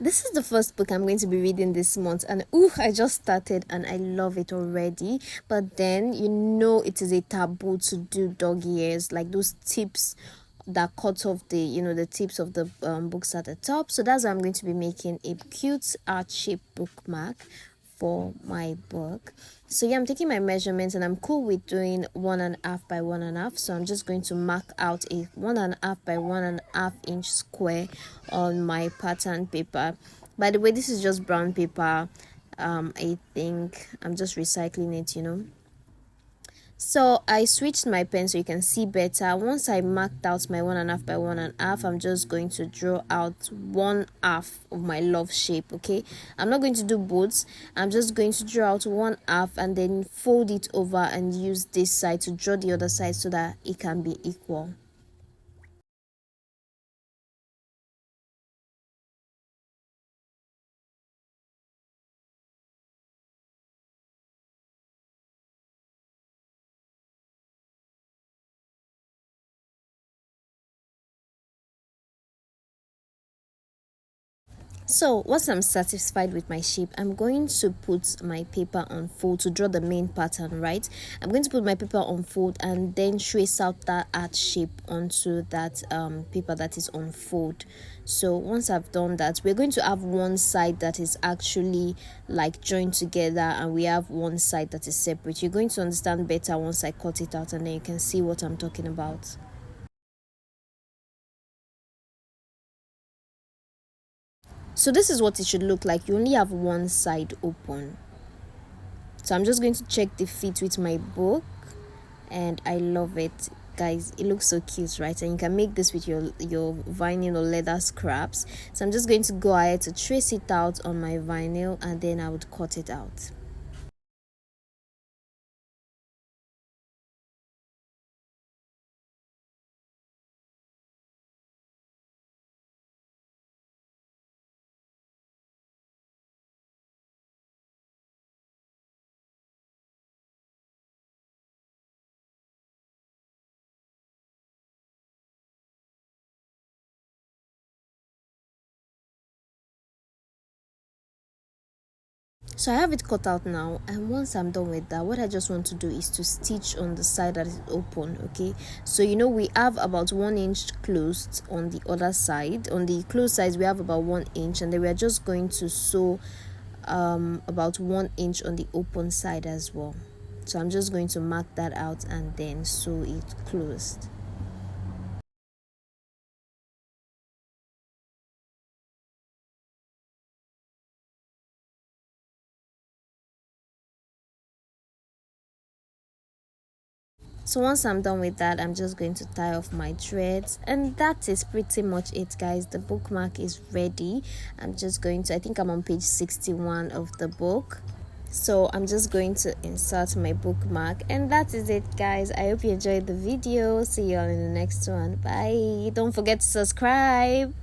This is the first book I'm going to be reading this month, and I just started and I love it already. But then it is a taboo to do dog ears, like those tips that cut off the tips of the books at the top. So that's why I'm going to be making a cute art-shaped bookmark for my book. So yeah, I'm taking my measurements and I'm cool with doing 1.5 by 1.5. So I'm just going to mark out a 1.5 by 1.5 inch square on my pattern paper. By the way, this is just brown paper. I think I'm just recycling it. So I switched my pen so you can see better. Once I marked out my 1.5 by 1.5, I'm just going to draw out 1/2 of my love shape. Okay, I'm not going to do both. I'm just going to draw out 1/2 and then fold it over and use this side to draw the other side so that it can be equal. So once I'm satisfied with my shape, I'm going to put my paper on fold to draw the main pattern, right? I'm going to put my paper on fold and then trace out that art shape onto that paper that is on fold. So once I've done that, we're going to have one side that is actually like joined together and we have one side that is separate. You're going to understand better once I cut it out and then you can see what I'm talking about. So this is what it should look like. You only have one side open. So I'm just going to check the fit with my book and I love it, guys. It looks so cute, right? And you can make this with your vinyl or leather scraps. So I'm just going to go ahead to trace it out on my vinyl and then I would cut it out. So I have it cut out now, and once I'm done with that, what I just want to do is to stitch on the side that is open. Okay, so we have about 1 inch closed on the other side. On the closed side we have about 1 inch, and then we are just going to sew about 1 inch on the open side as well. So I'm just going to mark that out and then sew it closed. So once I'm done with that, I'm just going to tie off my threads, and that is pretty much it, guys. The bookmark is ready. I think I'm on page 61 of the book. So I'm just going to insert my bookmark, and that is it, guys. I hope you enjoyed the video. See you all in the next one. Bye. Don't forget to subscribe.